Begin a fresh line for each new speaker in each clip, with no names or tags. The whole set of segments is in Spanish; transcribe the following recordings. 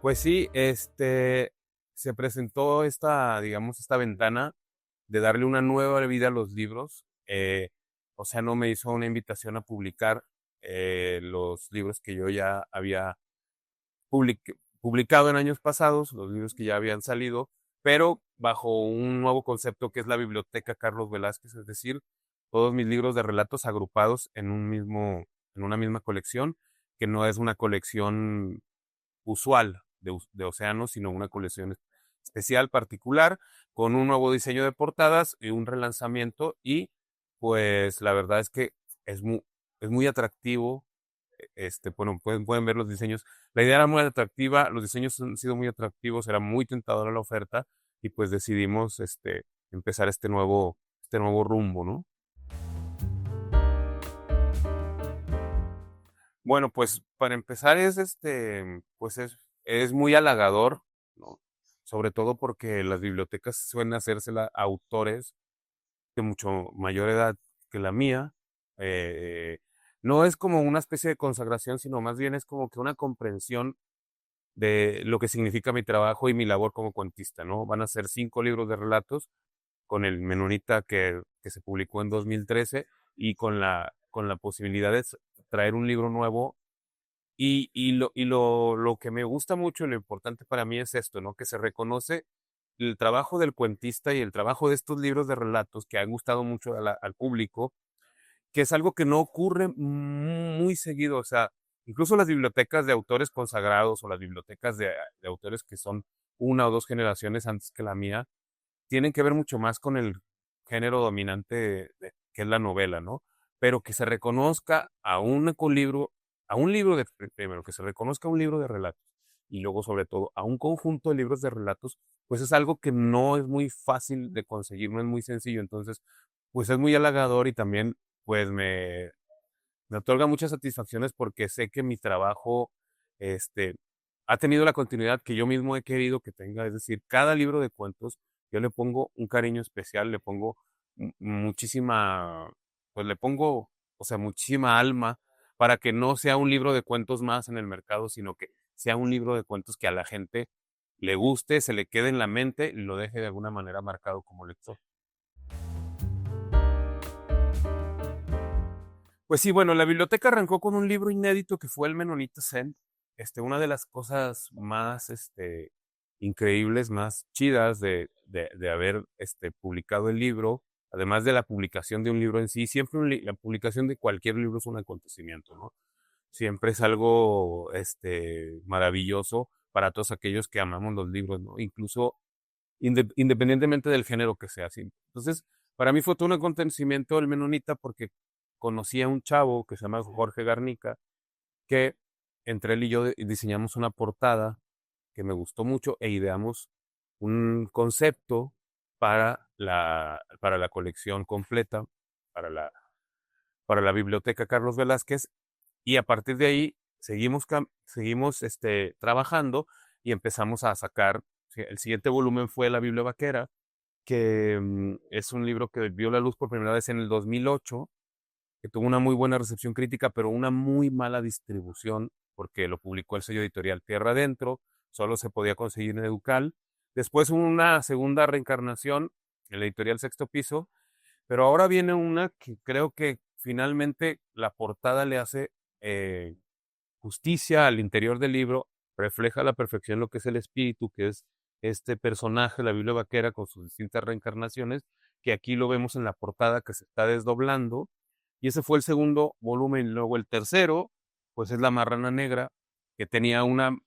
Pues sí, se presentó digamos, esta ventana de darle una nueva vida a los libros. Océano me hizo una invitación a publicar los libros que yo ya había publicado en años pasados, los libros que ya habían salido, pero bajo un nuevo concepto que es la Biblioteca Carlos Velázquez, es decir, todos mis libros de relatos agrupados en una misma colección, que no es una colección usual de Océano, sino una colección especial, particular, con un nuevo diseño de portadas y un relanzamiento. Y pues la verdad es que es muy atractivo. Bueno, pueden ver los diseños. La idea era muy atractiva, los diseños han sido muy atractivos, era muy tentadora la oferta y pues decidimos empezar este nuevo rumbo, ¿no? Bueno, pues para empezar es muy halagador, ¿no? Sobre todo porque las bibliotecas suelen hacérsela a autores de mucho mayor edad que la mía. Eh, no es como una especie de consagración, sino más bien es como que una comprensión de lo que significa mi trabajo y mi labor como cuentista, ¿no? Van a ser 5 libros de relatos con el Menonita que se publicó en 2013 y con la posibilidad de traer un libro nuevo lo que me gusta mucho y lo importante para mí es esto, ¿no? Que se reconoce el trabajo del cuentista y el trabajo de estos libros de relatos que han gustado mucho al público, que es algo que no ocurre muy seguido. O sea, incluso las bibliotecas de autores consagrados o las bibliotecas de autores que son una o dos generaciones antes que la mía, tienen que ver mucho más con el género dominante que es la novela, ¿no? Pero que se reconozca a un libro primero, que se reconozca un libro de relatos y luego sobre todo a un conjunto de libros de relatos, pues es algo que no es muy fácil de conseguir, no es muy sencillo. Entonces, pues es muy halagador y también pues me otorga muchas satisfacciones porque sé que mi trabajo, este, ha tenido la continuidad que yo mismo he querido que tenga. Es decir, cada libro de cuentos yo le pongo un cariño especial, le pongo muchísima, pues le pongo, o sea, muchísima alma para que no sea un libro de cuentos más en el mercado, sino que sea un libro de cuentos que a la gente le guste, se le quede en la mente y lo deje de alguna manera marcado como lector. Pues sí, bueno, la biblioteca arrancó con un libro inédito que fue el Menonita Zen. Una de las cosas más increíbles, más chidas de haber publicado el libro, además de la publicación de un libro en sí, siempre la publicación de cualquier libro es un acontecimiento, ¿no? Siempre es algo maravilloso para todos aquellos que amamos los libros, ¿no? Incluso independientemente del género que sea. ¿Sí? Entonces, para mí fue todo un acontecimiento el Menonita porque conocí a un chavo que se llama Jorge Garnica, que entre él y yo diseñamos una portada que me gustó mucho e ideamos un concepto para la colección completa, para para la biblioteca Carlos Velázquez, y a partir de ahí seguimos trabajando y empezamos a sacar. Sí, el siguiente volumen fue La Biblia Vaquera, que es un libro que vio la luz por primera vez en el 2008, que tuvo una muy buena recepción crítica, pero una muy mala distribución, porque lo publicó el sello editorial Tierra Adentro, solo se podía conseguir en Educal. Después hubo una segunda reencarnación, en la editorial Sexto Piso, pero ahora viene una que creo que finalmente la portada le hace eh, justicia al interior del libro, refleja a la perfección lo que es el espíritu, que es este personaje, la Biblia Vaquera, con sus distintas reencarnaciones, que aquí lo vemos en la portada que se está desdoblando. Y ese fue el segundo volumen. Luego el tercero, pues es La Marrana Negra, que tenía una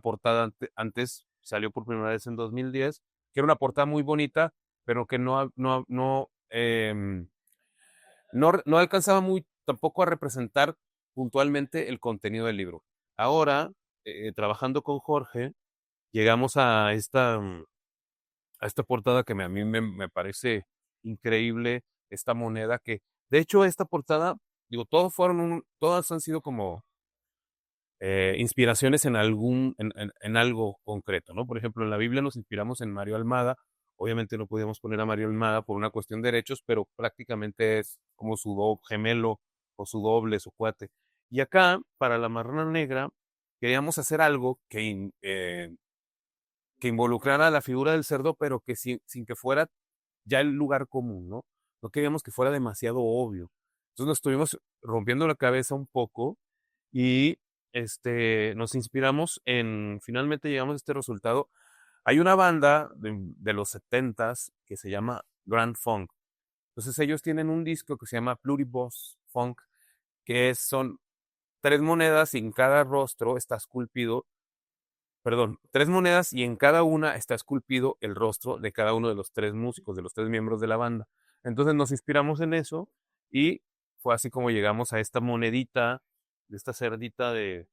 portada antes, salió por primera vez en 2010, que era una portada muy bonita, pero que no alcanzaba muy tampoco a representar puntualmente el contenido del libro. Ahora, trabajando con Jorge, llegamos a esta portada que a mí me parece increíble, esta moneda que, de hecho, esta portada, digo, todas han sido como inspiraciones en en algo concreto, ¿no? Por ejemplo, en la Biblia nos inspiramos en Mario Almada. Obviamente no podíamos poner a Mario Almada por una cuestión de derechos, pero prácticamente es como su gemelo o su doble, su cuate. Y acá, para la Marrana Negra, queríamos hacer algo que involucrara la figura del cerdo, pero que sin que fuera ya el lugar común, ¿no? No queríamos que fuera demasiado obvio. Entonces nos estuvimos rompiendo la cabeza un poco y nos inspiramos finalmente llegamos a este resultado. Hay una banda de los setentas que se llama Grand Funk. Entonces ellos tienen un disco que se llama Pluriboss Funk, son tres monedas y en cada rostro está esculpido, perdón, tres monedas y en cada una está esculpido el rostro de cada uno de los tres músicos, de los tres miembros de la banda. Entonces nos inspiramos en eso y fue así como llegamos a esta monedita, de esta cerdita de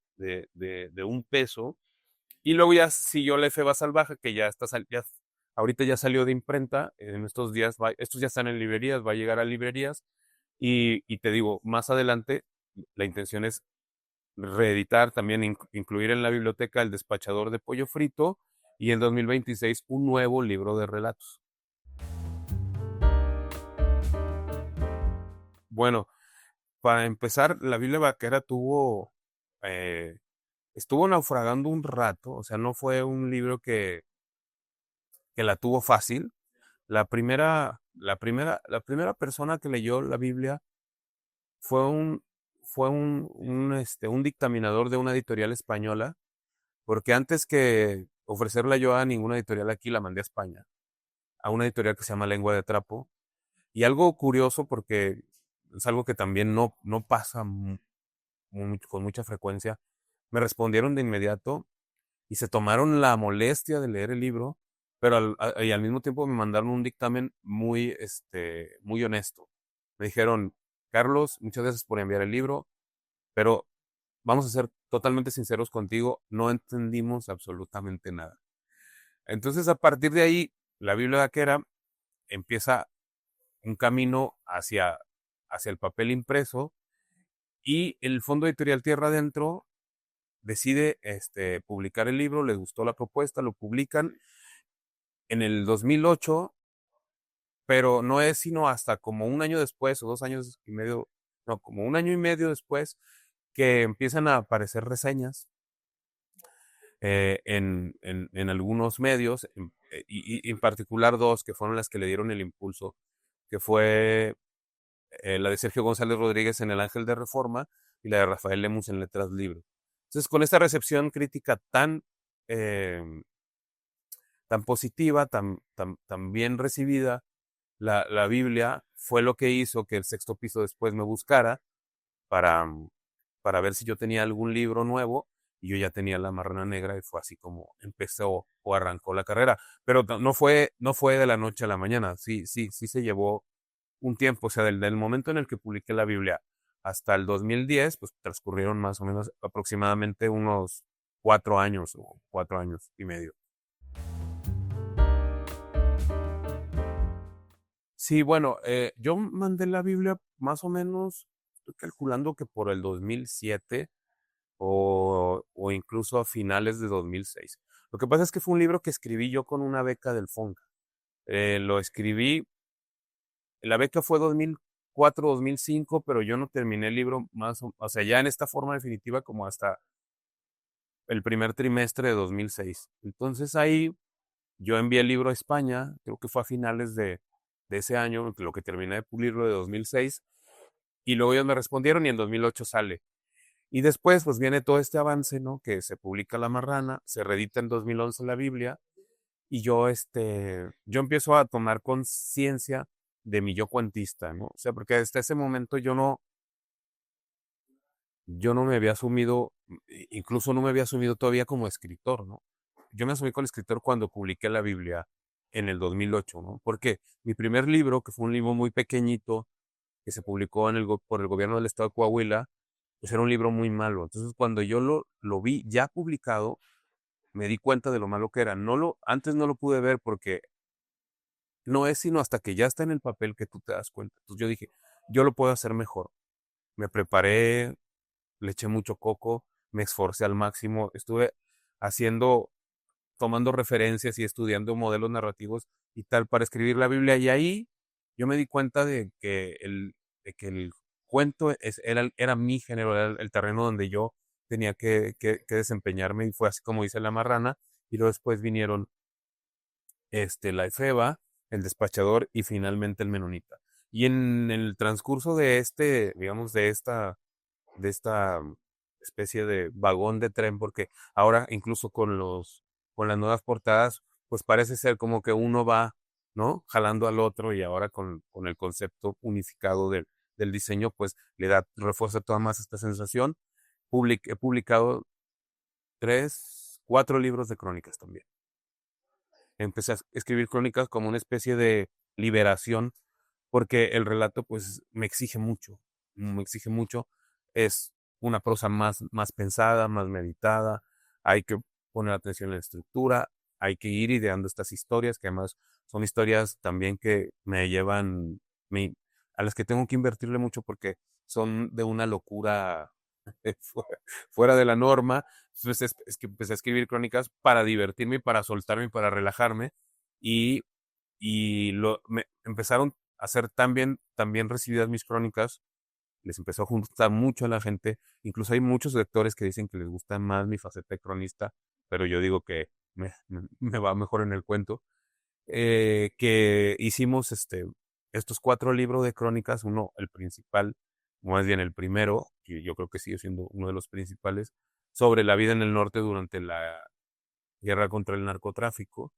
un peso. Y luego ya siguió la Efeba Salvaje, que ahorita ya salió de imprenta, en estos días, estos ya están en librerías, va a llegar a librerías. Y te digo, más adelante, la intención es reeditar, también incluir en la biblioteca El Despachador de Pollo Frito y en 2026 un nuevo libro de relatos. Bueno, para empezar, la Biblia Vaquera estuvo naufragando un rato, o sea, no fue un libro que la tuvo fácil. La primera persona que leyó la Biblia fue un dictaminador de una editorial española, porque antes que ofrecerla yo a ninguna editorial aquí, la mandé a España, a una editorial que se llama Lengua de Trapo. Y algo curioso, porque es algo que también no pasa con mucha frecuencia, me respondieron de inmediato y se tomaron la molestia de leer el libro, pero y al mismo tiempo me mandaron un dictamen muy honesto. Me dijeron: Carlos, muchas gracias por enviar el libro, pero vamos a ser totalmente sinceros contigo, no entendimos absolutamente nada. Entonces, a partir de ahí, la Biblia Vaquera empieza un camino hacia el papel impreso y el Fondo Editorial Tierra Adentro decide publicar el libro, les gustó la propuesta, lo publican en el 2008, pero no es sino hasta como un año después o 2 años y medio, no, como un año y medio después, que empiezan a aparecer reseñas en algunos medios, y en particular dos que fueron las que le dieron el impulso, que fue la de Sergio González Rodríguez en El Ángel de Reforma y la de Rafael Lemus en Letras Libres. Entonces, con esta recepción crítica eh, tan positiva, tan bien recibida, la Biblia fue lo que hizo que el Sexto Piso después me buscara para, para ver si yo tenía algún libro nuevo, y yo ya tenía La Marrana Negra y fue así como empezó o arrancó la carrera. Pero no fue de la noche a la mañana, sí se llevó un tiempo, o sea, del momento en el que publiqué la Biblia hasta el 2010, pues transcurrieron más o menos aproximadamente unos 4 años o 4 años y medio. Sí, bueno, yo mandé la Biblia más o menos, estoy calculando que por el 2007 o incluso a finales de 2006. Lo que pasa es que fue un libro que escribí yo con una beca del FONCA. Lo escribí, la beca fue 2004, 2005, pero yo no terminé el libro o sea, ya en esta forma definitiva como hasta el primer trimestre de 2006. Entonces ahí yo envié el libro a España, creo que fue a finales de ese año, lo que terminé de pulirlo de 2006, y luego ellos me respondieron y en 2008 sale. Y después pues viene todo este avance, ¿no? Que se publica La Marrana, se reedita en 2011 la Biblia, y yo empiezo a tomar conciencia de mi yo cuentista, ¿no? O sea, porque hasta ese momento yo no me había asumido, incluso no me había asumido todavía como escritor, ¿no? Yo me asumí como escritor cuando publiqué la Biblia en el 2008, ¿no? Porque mi primer libro, que fue un libro muy pequeñito, que se publicó por el gobierno del estado de Coahuila, pues era un libro muy malo. Entonces, cuando yo lo vi ya publicado, me di cuenta de lo malo que era. Antes no lo pude ver porque no es sino hasta que ya está en el papel que tú te das cuenta. Entonces yo dije, yo lo puedo hacer mejor. Me preparé, le eché mucho coco, me esforcé al máximo, estuve haciendo, tomando referencias y estudiando modelos narrativos y tal para escribir la Biblia. Y ahí yo me di cuenta de que el cuento era mi género, era el terreno donde yo tenía que desempeñarme y fue así como hice La Marrana y luego después vinieron la Efeba, el Despachador y finalmente el Menonita. Y en el transcurso de digamos, de esta especie de vagón de tren, porque ahora incluso con las nuevas portadas, pues parece ser como que uno va, ¿no? Jalando al otro y ahora con el concepto unificado del diseño, pues refuerza toda más esta sensación. He publicado 4 libros de crónicas también. Empecé a escribir crónicas como una especie de liberación, porque el relato pues me exige mucho, es una prosa más pensada, más meditada, hay que poner atención en la estructura, hay que ir ideando estas historias, que además son historias también que me llevan, me- a las que tengo que invertirle mucho porque son de una locura fuera de la norma. Entonces es que empecé a escribir crónicas para divertirme, para soltarme y para relajarme. Y, me empezaron a ser tan bien recibidas mis crónicas, les empezó a gustar mucho a la gente. Incluso hay muchos lectores que dicen que les gusta más mi faceta de cronista, pero yo digo que me va mejor en el cuento. Que hicimos estos 4 libros de crónicas, uno, el principal, más bien el primero, que yo creo que sigue siendo uno de los principales, sobre la vida en el norte durante la guerra contra el narcotráfico.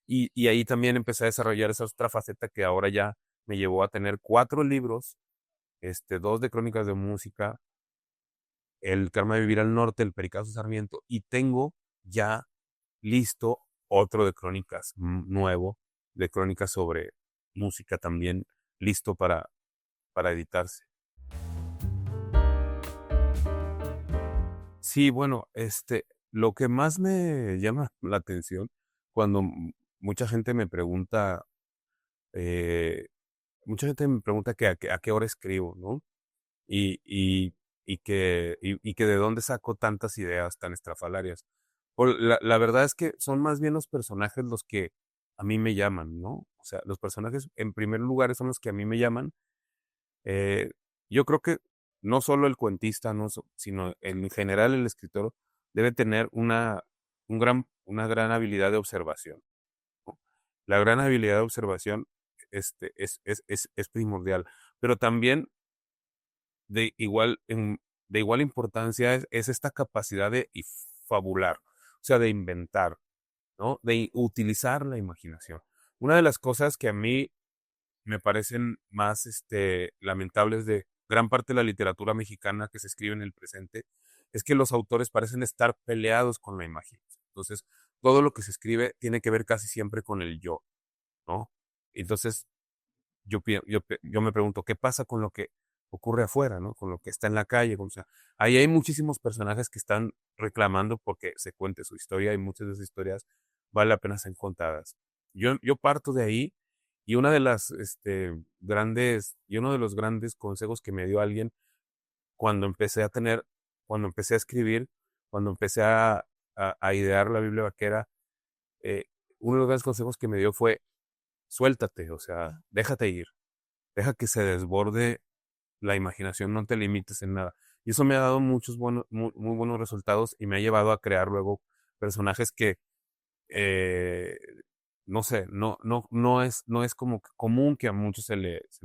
Y ahí también empecé a desarrollar esa otra faceta que ahora ya me llevó a tener 4 libros, 2 de crónicas de música, el Karma de Vivir al Norte, el Pericazo Sarmiento, y tengo ya listo otro de crónicas nuevo, de crónicas sobre música también, listo para editarse. Sí, bueno, lo que más me llama la atención cuando mucha gente me pregunta, eh, mucha gente me pregunta que a qué hora escribo, ¿no? Y, y, y que de dónde saco tantas ideas tan estrafalarias. La verdad es que son más bien los personajes los que a mí me llaman, ¿no? O sea, los personajes en primer lugar son los que a mí me llaman. Eh, yo creo que no solo el cuentista, no, sino en general el escritor debe tener una gran habilidad de observación, ¿no? La gran habilidad de observación es primordial, pero también de igual, de igual importancia es esta capacidad de fabular, o sea, de inventar, ¿no? De utilizar la imaginación. Una de las cosas que a mí me parecen más lamentables de gran parte de la literatura mexicana que se escribe en el presente es que los autores parecen estar peleados con la imaginación. Entonces, todo lo que se escribe tiene que ver casi siempre con el yo, ¿no? Entonces, yo me pregunto, ¿qué pasa con lo que ocurre afuera, ¿no? Con lo que está en la calle. O sea, ahí hay muchísimos personajes que están reclamando porque se cuente su historia y muchas de esas historias vale la pena ser contadas. Yo parto de ahí y uno de los grandes consejos que me dio alguien cuando empecé a tener, cuando empecé a escribir, cuando empecé a idear la Biblia vaquera, eh, uno de los grandes consejos que me dio fue suéltate, o sea, déjate ir. Deja que se desborde la imaginación, no te limites en nada. Y eso me ha dado muchos muy buenos resultados y me ha llevado a crear luego personajes que, eh, no sé, no es como común que a muchos se les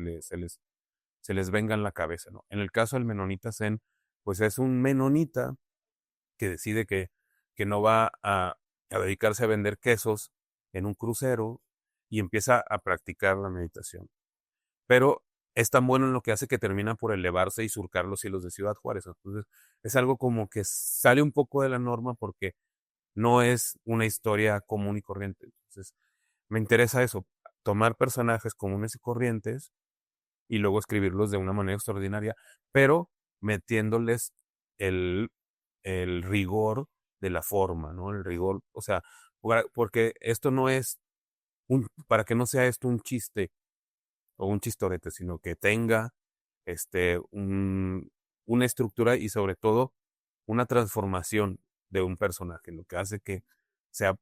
venga en la cabeza, ¿no? En el caso del menonita Zen, pues es un menonita que decide que no va a dedicarse a vender quesos en un crucero y empieza a practicar la meditación, pero es tan bueno en lo que hace que termina por elevarse y surcar los cielos de Ciudad Juárez. Entonces, es algo como que sale un poco de la norma porque no es una historia común y corriente. Entonces, me interesa eso, tomar personajes comunes y corrientes y luego escribirlos de una manera extraordinaria, pero metiéndoles el, el rigor de la forma, ¿no? El rigor, o sea, porque esto no es para que no sea esto un chiste o un chistorete, sino que tenga este, un, una estructura y sobre todo una transformación de un personaje, lo que hace que sea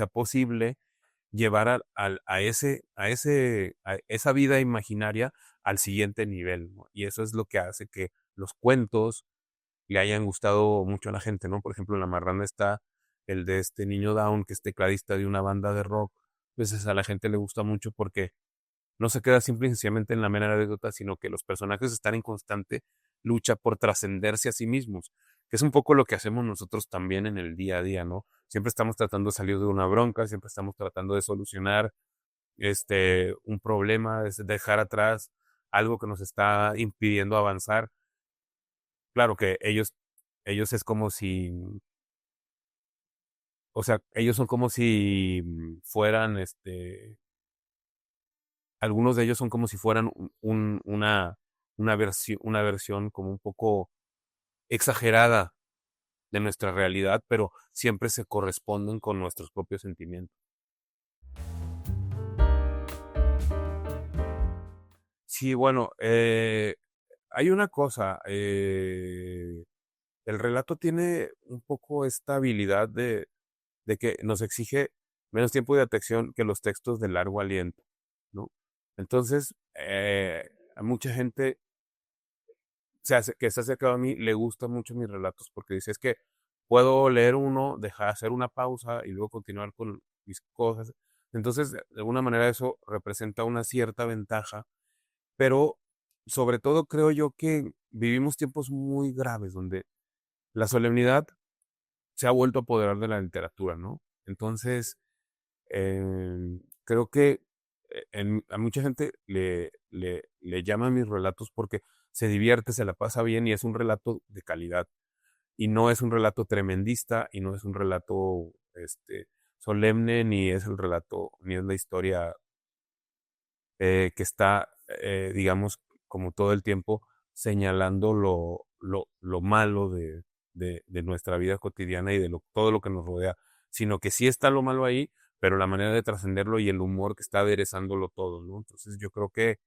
posible llevar a esa vida imaginaria al siguiente nivel, ¿no? Y eso es lo que hace que los cuentos, le hayan gustado mucho a la gente, ¿no? Por ejemplo, en La Marrana está el de este niño Down, que es tecladista de una banda de rock. Entonces a la gente le gusta mucho porque no se queda simple y sencillamente en la mera anécdota, sino que los personajes están en constante lucha por trascenderse a sí mismos, que es un poco lo que hacemos nosotros también en el día a día, ¿no? Siempre estamos tratando de salir de una bronca, siempre estamos tratando de solucionar un problema, es dejar atrás algo que nos está impidiendo avanzar. Claro que ellos es como si, o sea, ellos son como si fueran, algunos de ellos son como si fueran una versión como un poco exagerada de nuestra realidad, pero siempre se corresponden con nuestros propios sentimientos. Sí, bueno, hay una cosa, el relato tiene un poco esta habilidad de que nos exige menos tiempo de atención que los textos de largo aliento, ¿no? Entonces, a mucha gente que se ha acercado a mí le gustan mucho mis relatos porque dice, es que puedo leer uno, dejar hacer una pausa y luego continuar con mis cosas. Entonces, de alguna manera eso representa una cierta ventaja, pero sobre todo creo yo que vivimos tiempos muy graves donde la solemnidad se ha vuelto a apoderar de la literatura, ¿no? Entonces, creo que a mucha gente le llaman mis relatos porque se divierte, se la pasa bien y es un relato de calidad. Y no es un relato tremendista y no es un relato solemne, ni es el relato, ni es la historia que está, digamos, como todo el tiempo señalando lo malo de nuestra vida cotidiana y de todo lo que nos rodea, sino que sí está lo malo ahí, pero la manera de trascenderlo y el humor que está aderezándolo todo, ¿no? Entonces yo creo que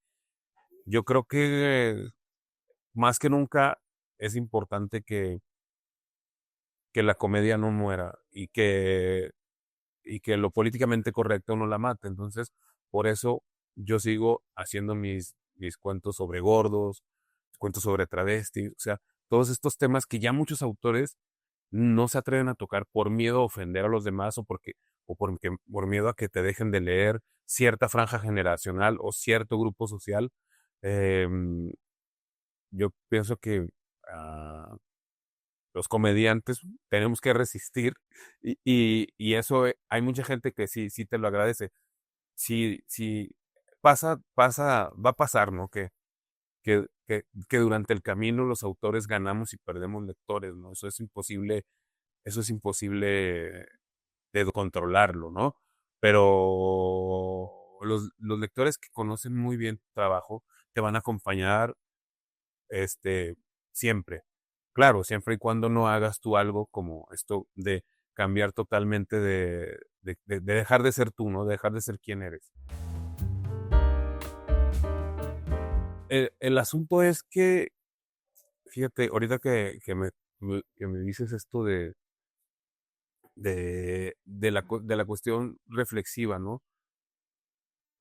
más que nunca es importante que la comedia no muera y que lo políticamente correcto no la mate. Entonces, por eso yo sigo haciendo mis cuentos sobre gordos, cuentos sobre travestis, o sea, todos estos temas que ya muchos autores no se atreven a tocar por miedo a ofender a los demás por miedo a que te dejen de leer cierta franja generacional o cierto grupo social. Em, yo pienso que ah, los comediantes tenemos que resistir y eso hay mucha gente que sí, sí te lo agradece. Sí, sí, va a pasar, ¿no? Que durante el camino los autores ganamos y perdemos lectores, ¿no? Eso es imposible de controlarlo, ¿no? Pero los lectores que conocen muy bien tu trabajo te van a acompañar este, siempre. Claro, siempre y cuando no hagas tú algo como esto de cambiar totalmente de dejar de ser tú, ¿no? De dejar de ser quien eres. El asunto es que, fíjate, ahorita que me dices esto de la cuestión reflexiva, ¿no?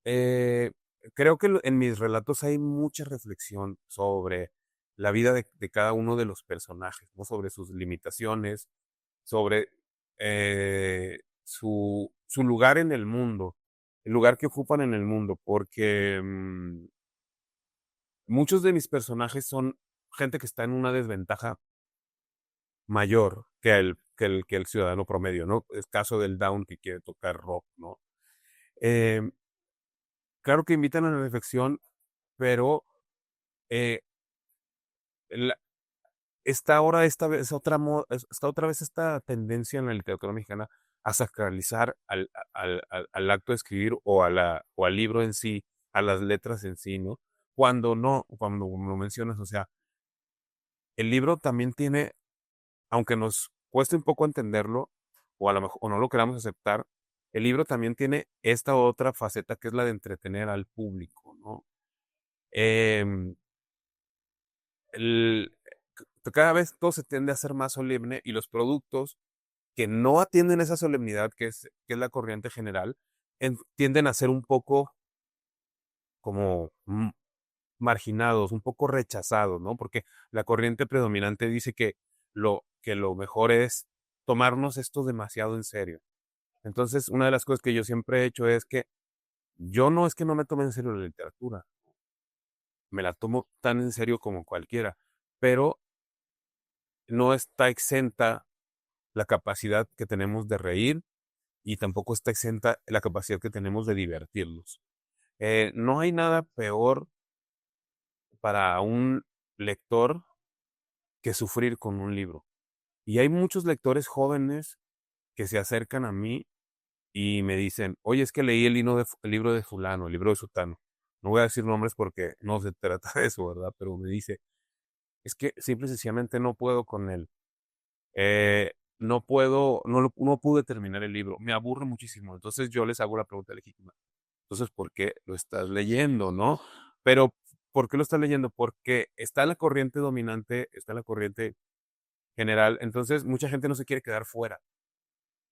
Eh, creo que en mis relatos hay mucha reflexión sobre la vida de cada uno de los personajes, ¿no? Sobre sus limitaciones, sobre su lugar en el mundo, el lugar que ocupan en el mundo, porque muchos de mis personajes son gente que está en una desventaja mayor que el ciudadano promedio, ¿no? Es caso del Down que quiere tocar rock, ¿no? Eh, claro que invitan a la reflexión, pero eh, la- está ahora está otra vez esta tendencia en la literatura mexicana a sacralizar al acto de escribir o al libro en sí, a las letras en sí, ¿no? Cuando no, cuando lo mencionas, o sea, el libro también tiene, aunque nos cueste un poco entenderlo, o a lo mejor o no lo queramos aceptar, el libro también tiene esta otra faceta que es la de entretener al público, ¿no? Em, el- cada vez todo se tiende a ser más solemne y los productos que no atienden esa solemnidad que es la corriente general, tienden a ser un poco como marginados, un poco rechazados, ¿no? Porque la corriente predominante dice que lo mejor es tomarnos esto demasiado en serio. Entonces, una de las cosas que yo siempre he hecho es que yo no es que no me tome en serio la literatura, me la tomo tan en serio como cualquiera, pero no está exenta la capacidad que tenemos de reír y tampoco está exenta la capacidad que tenemos de divertirnos. No hay nada peor para un lector que sufrir con un libro. Y hay muchos lectores jóvenes que se acercan a mí y me dicen, oye, es que leí el libro de fulano, el libro de sutano. No voy a decir nombres porque no se trata de eso, ¿verdad? Pero me dice, es que simple y sencillamente no puedo con él. No puedo, no pude terminar el libro. Me aburre muchísimo. Entonces yo les hago la pregunta legítima. Entonces, ¿por qué lo estás leyendo, no? Pero, ¿por qué lo estás leyendo? Porque está la corriente dominante, está la corriente general. Entonces, mucha gente no se quiere quedar fuera,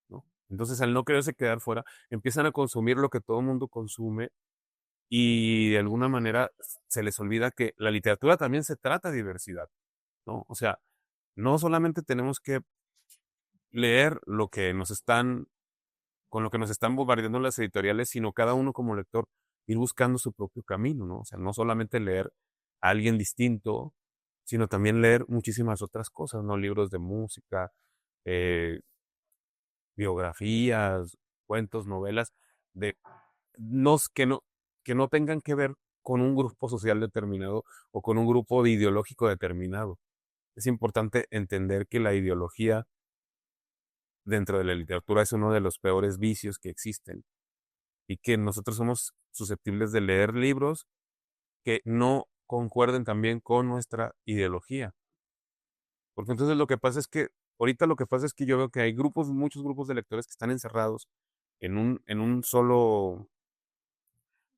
¿no? Entonces, al no quererse quedar fuera, empiezan a consumir lo que todo el mundo consume y de alguna manera se les olvida que la literatura también se trata de diversidad, ¿no? O sea, no solamente tenemos que leer lo que nos están, con lo que nos están bombardeando las editoriales, sino cada uno como lector ir buscando su propio camino, ¿no? O sea, no solamente leer a alguien distinto, sino también leer muchísimas otras cosas, ¿no? Libros de música, eh, biografías, cuentos, novelas, de que no tengan que ver con un grupo social determinado o con un grupo ideológico determinado. Es importante entender que la ideología dentro de la literatura es uno de los peores vicios que existen y que nosotros somos susceptibles de leer libros que no concuerden también con nuestra ideología. Porque entonces lo que pasa es que, ahorita lo que pasa es que yo veo que hay grupos, muchos grupos de lectores que están encerrados en un solo,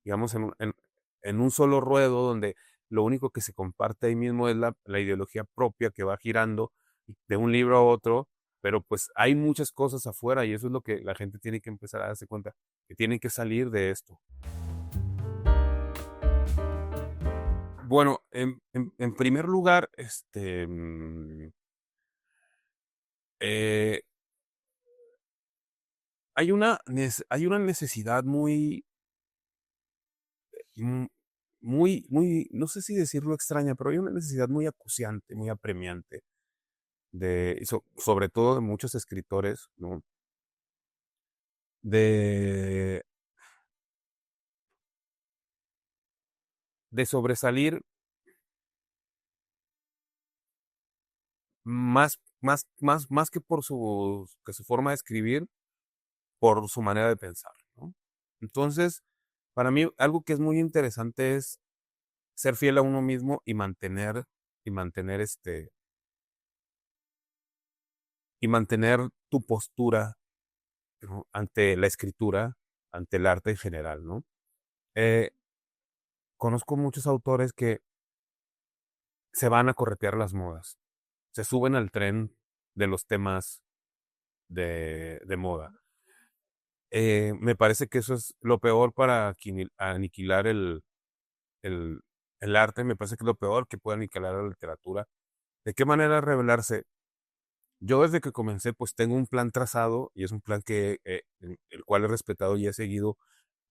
digamos, en un solo ruedo donde lo único que se comparte ahí mismo es la ideología propia que va girando de un libro a otro, pero pues hay muchas cosas afuera y eso es lo que la gente tiene que empezar a darse cuenta, que tienen que salir de esto. Bueno, en primer lugar, eh, hay una necesidad mm, muy, no sé si decirlo extraña, pero hay una necesidad muy acuciante, muy apremiante sobre todo de muchos escritores, ¿no? De, de sobresalir más que por que su forma de escribir, por su manera de pensar, ¿no? Entonces, para mí, algo que es muy interesante es ser fiel a uno mismo y mantener y mantener tu postura, ¿no? Ante la escritura, ante el arte en general, ¿no? Eh, Conozco muchos autores que se van a corretear las modas, se suben al tren de los temas de moda. Me parece que eso es lo peor para aniquilar el, el arte, me parece que es lo peor que puede aniquilar la literatura. ¿De qué manera revelarse? Yo desde que comencé, pues tengo un plan trazado y es un plan el cual he respetado y he seguido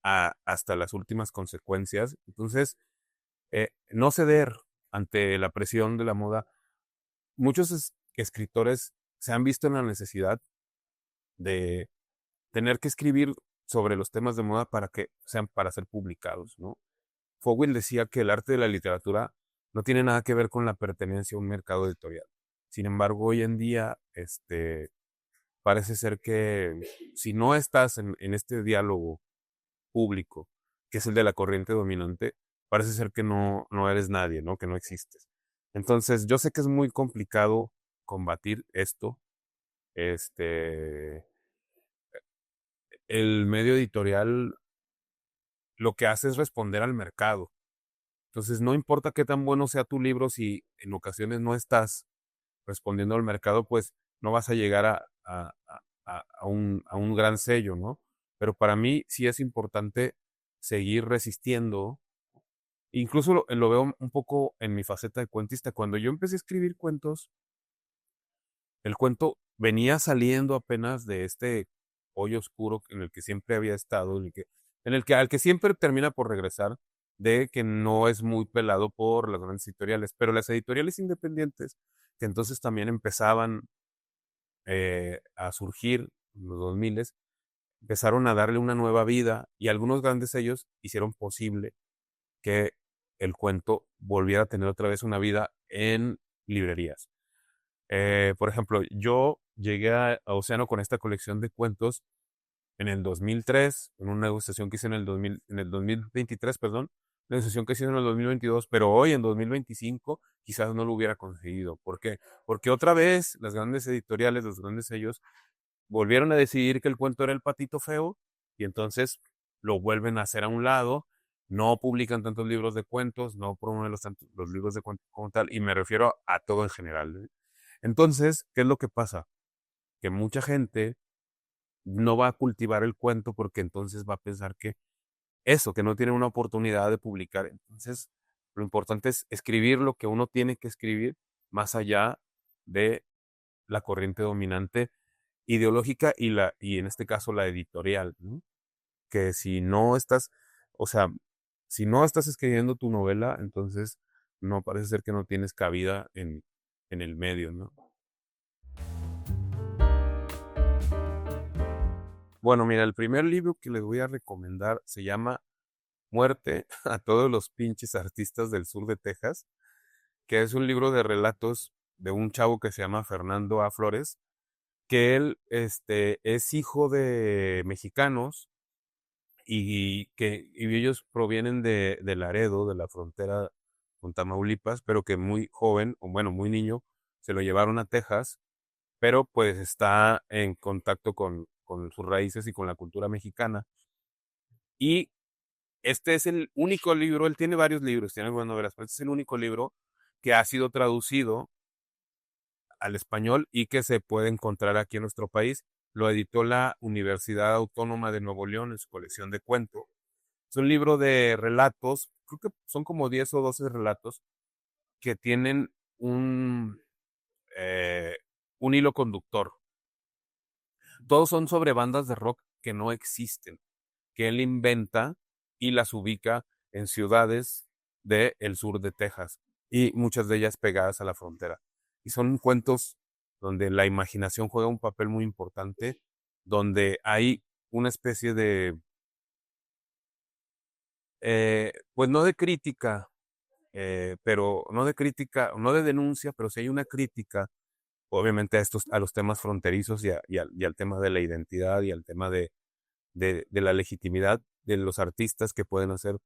hasta las últimas consecuencias. Entonces, no ceder ante la presión de la moda. Muchos escritores se han visto en la necesidad de tener que escribir sobre los temas de moda para que sean para ser publicados, ¿no? Fogel decía que el arte de la literatura no tiene nada que ver con la pertenencia a un mercado editorial. Sin embargo, hoy en día, parece ser que si no estás en este diálogo público, que es el de la corriente dominante, parece ser que no eres nadie, ¿no? Que no existes. Entonces, yo sé que es muy complicado combatir esto. Este, el medio editorial lo que hace es responder al mercado. Entonces, no importa qué tan bueno sea tu libro, si en ocasiones no estás respondiendo al mercado, pues no vas a llegar a un gran sello, ¿no? Pero para mí sí es importante seguir resistiendo. Incluso lo veo un poco en mi faceta de cuentista. Cuando yo empecé a escribir cuentos, El cuento venía saliendo apenas de este hoyo oscuro en el que siempre había estado, en el que al que siempre termina por regresar, de que no es muy pelado por las grandes editoriales, pero las editoriales independientes, que entonces también empezaban a surgir en los 2000, empezaron a darle una nueva vida y algunos grandes sellos hicieron posible que el cuento volviera a tener otra vez una vida en librerías. Por ejemplo, yo llegué a Océano con esta colección de cuentos en el 2003, en una negociación que hice en el 2023, perdón, negociación que hice en el 2022, pero hoy en 2025 quizás no lo hubiera conseguido. ¿Por qué? Porque otra vez las grandes editoriales, los grandes sellos, volvieron a decidir que el cuento era el patito feo y entonces lo vuelven a hacer a un lado, no publican tantos libros de cuentos, no promueven los libros de cuentos como tal, y me refiero a todo en general, ¿eh? Entonces, ¿qué es lo que pasa? Que mucha gente no va a cultivar el cuento porque entonces va a pensar que eso, que no tiene una oportunidad de publicar. Entonces, lo importante es escribir lo que uno tiene que escribir más allá de la corriente dominante ideológica y en este caso la editorial, ¿no? Que si no estás, o sea, si no estás escribiendo tu novela, entonces no parece ser que no tienes cabida en el medio, ¿no? Bueno, mira, el primer libro que les voy a recomendar se llama Muerte a todos los pinches artistas del sur de Texas, que es un libro de relatos de un chavo que se llama Fernando A. Flores, que él es hijo de mexicanos y ellos provienen de Laredo, de la frontera con Tamaulipas, pero que muy joven, o bueno, muy niño, se lo llevaron a Texas, pero pues está en contacto con sus raíces y con la cultura mexicana. Y este es el único libro, él tiene varios libros, tiene algunas novelas, pero este es el único libro que ha sido traducido al español y que se puede encontrar aquí en nuestro país. Lo editó la Universidad Autónoma de Nuevo León en su colección de cuentos. Es un libro de relatos, creo que son como 10 o 12 relatos que tienen un, eh, un hilo conductor. Todos son sobre bandas de rock que no existen, que él inventa y las ubica en ciudades del sur de Texas y muchas de ellas pegadas a la frontera. Y son cuentos donde la imaginación juega un papel muy importante, donde hay una especie de, pues no de crítica, pero no de crítica, no de denuncia, pero sí hay una crítica, obviamente a los temas fronterizos y al tema de la identidad y al tema de la legitimidad de los artistas que pueden hacer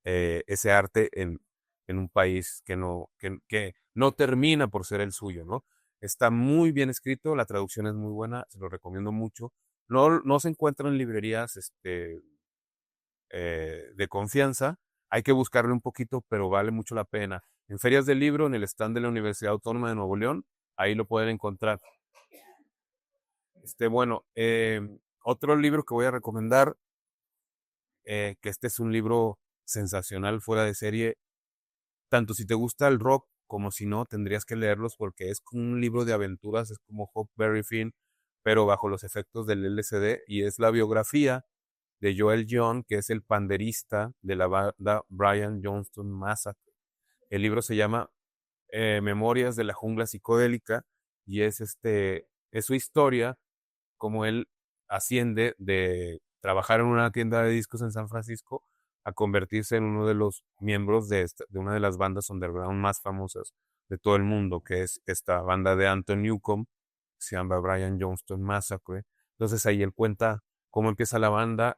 ese arte en un país que no termina por ser el suyo, ¿no? Está muy bien escrito, la traducción es muy buena, se lo recomiendo mucho. No se encuentra en librerías de confianza, hay que buscarle un poquito, pero vale mucho la pena. En ferias del libro, en el stand de la Universidad Autónoma de Nuevo León, ahí lo pueden encontrar. Bueno, otro libro que voy a recomendar, que este es un libro sensacional, fuera de serie, tanto si te gusta el rock como si no, tendrías que leerlos porque es como un libro de aventuras, es como Huckleberry Finn, pero bajo los efectos del LSD, y es la biografía de Joel Young, que es el panderista de la banda Brian Johnston Massacre. El libro se llama Memorias de la jungla psicodélica y es su historia, como él asciende de trabajar en una tienda de discos en San Francisco a convertirse en uno de los miembros de una de las bandas underground más famosas de todo el mundo, que es esta banda de Anton Newcombe, que se llama Brian Johnston Massacre. Entonces ahí él cuenta cómo empieza la banda,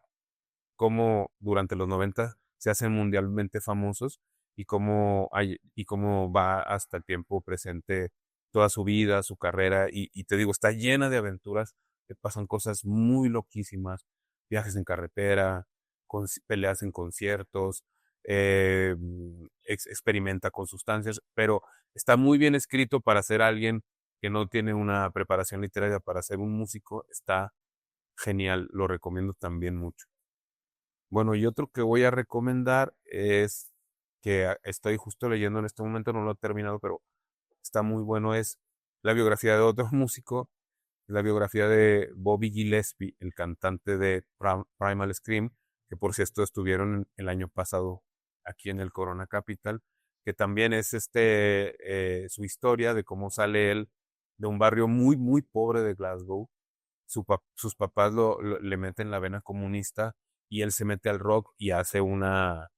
cómo durante los 90 se hacen mundialmente famosos y cómo va hasta el tiempo presente toda su vida, su carrera, y te digo, está llena de aventuras, que pasan cosas muy loquísimas, viajes en carretera, peleas en conciertos, experimenta con sustancias, pero está muy bien escrito para ser alguien que no tiene una preparación literaria para ser un músico, está genial, lo recomiendo también mucho. Bueno, y otro que voy a recomendar es que estoy justo leyendo en este momento, no lo he terminado, pero está muy bueno, es la biografía de otro músico, la biografía de Bobby Gillespie, el cantante de Primal Scream, que por cierto estuvieron el año pasado aquí en el Corona Capital, que también es su historia de cómo sale él de un barrio muy, muy pobre de Glasgow. Sus papás le meten la vena comunista y él se mete al rock y hace una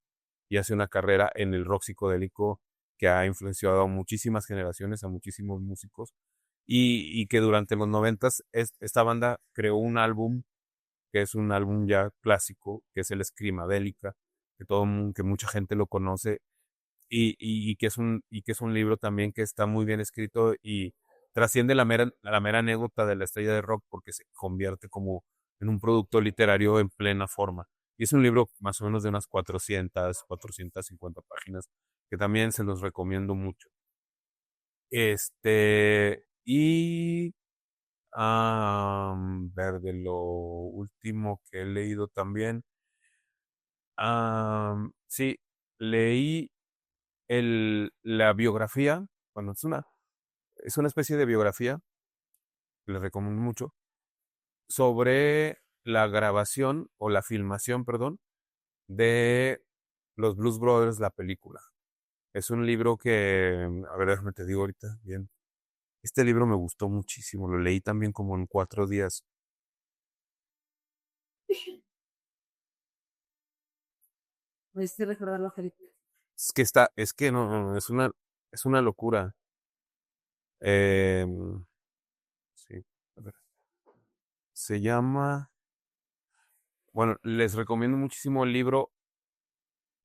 carrera en el rock psicodélico que ha influenciado a muchísimas generaciones, a muchísimos músicos, y que durante los noventas esta banda creó un álbum que es un álbum ya clásico, que es el Screamadélica, que mucha gente lo conoce, y que es un libro también que está muy bien escrito y trasciende la mera anécdota de la estrella de rock porque se convierte como en un producto literario en plena forma. Y es un libro más o menos de unas 450 páginas, que también se los recomiendo mucho. Y ver de lo último que he leído también. Sí, leí la biografía, bueno, es una especie de biografía, que les recomiendo mucho, sobre la grabación o la filmación, perdón, de los Blues Brothers, la película. Es un libro que, a ver, déjame te digo ahorita, bien. Este libro me gustó muchísimo, lo leí también como en 4 días.
¿Pudiste recordar la película?
Es que no, es una locura. Sí, a ver, se llama, bueno, les recomiendo muchísimo el libro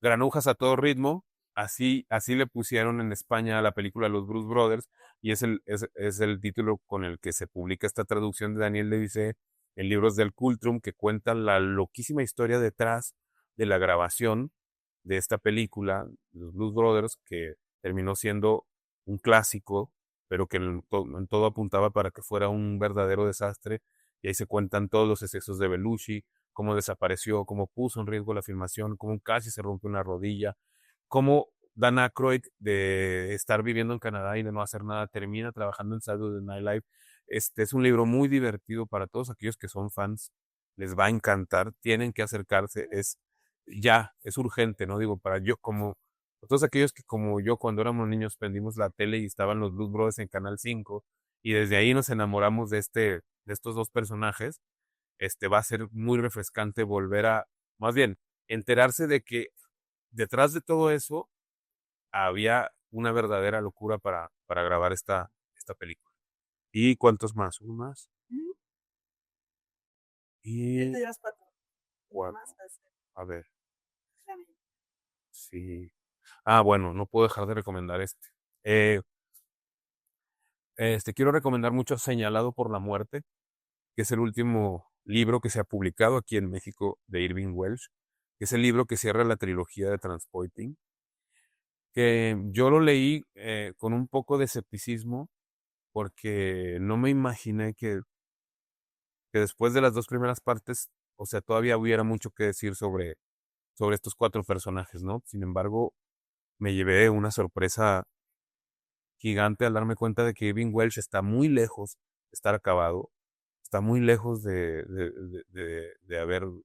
Granujas a todo ritmo. Así le pusieron en España a la película Los Bruce Brothers, y es el título con el que se publica esta traducción de Daniel Devisé en Libros del Cultrum, que cuenta la loquísima historia detrás de la grabación de esta película, Los Blues Brothers, que terminó siendo un clásico, pero que en todo apuntaba para que fuera un verdadero desastre. Y ahí se cuentan todos los excesos de Belushi, cómo desapareció, cómo puso en riesgo la filmación, cómo casi se rompió una rodilla, cómo Dan Aykroyd, de estar viviendo en Canadá y de no hacer nada, termina trabajando en Saturday Night Live. Este es un libro muy divertido para todos aquellos que son fans, les va a encantar, tienen que acercarse, es urgente, ¿no? Digo, para todos aquellos que como yo cuando éramos niños prendimos la tele y estaban los Blues Brothers en Canal 5 y desde ahí nos enamoramos de estos dos personajes. Va a ser muy refrescante más bien, enterarse de que detrás de todo eso había una verdadera locura para grabar esta película. ¿Y cuántos más? ¿Uno más?
Mm, ya
Y
te llevas cuatro.
cuatro.
Más hacer.
A ver,
Déjame.
sí. Ah, bueno, no puedo dejar de recomendar este. Eh, quiero recomendar mucho Señalado por la Muerte, que es el último libro que se ha publicado aquí en México de Irving Welsh, que es el libro que cierra la trilogía de Transpoiting, que yo lo leí con un poco de escepticismo porque no me imaginé que después de las dos primeras partes, o sea, todavía hubiera mucho que decir sobre estos cuatro personajes, ¿no? Sin embargo, me llevé una sorpresa gigante al darme cuenta de que Irving Welsh está muy lejos de estar acabado, está muy lejos de haberlo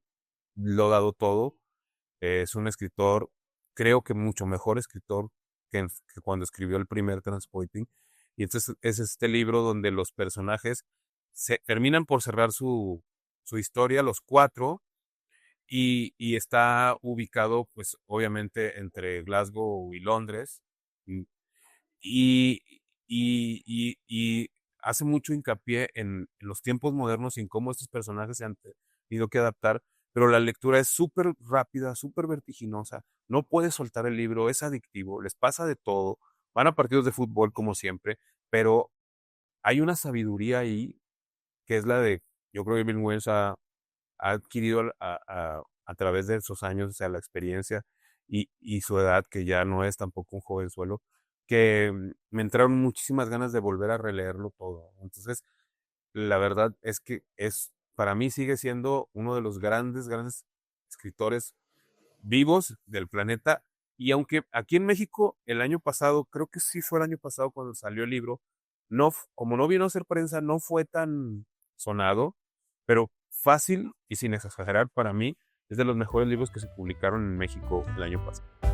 dado todo. Es un escritor, creo que mucho mejor escritor que cuando escribió el primer Transpoiting. Y entonces es este libro donde los personajes terminan por cerrar su historia, los cuatro, y está ubicado, pues, obviamente, entre Glasgow y Londres. mm, Y, y hace mucho hincapié en los tiempos modernos y en cómo estos personajes se han tenido que adaptar, pero la lectura es súper rápida, súper vertiginosa, no puedes soltar el libro, es adictivo, les pasa de todo, van a partidos de fútbol como siempre, pero hay una sabiduría ahí que es la de, yo creo que Bill Wells ha adquirido a través de esos años, o sea, la experiencia y su edad, que ya no es tampoco un jovenzuelo, que me entraron muchísimas ganas de volver a releerlo todo. Entonces, la verdad es que para mí sigue siendo uno de los grandes, grandes escritores vivos del planeta. Y aunque aquí en México el año pasado, creo que sí fue el año pasado cuando salió el libro, como no vino a ser prensa, no fue tan sonado, pero fácil y sin exagerar para mí, es de los mejores libros que se publicaron en México el año pasado.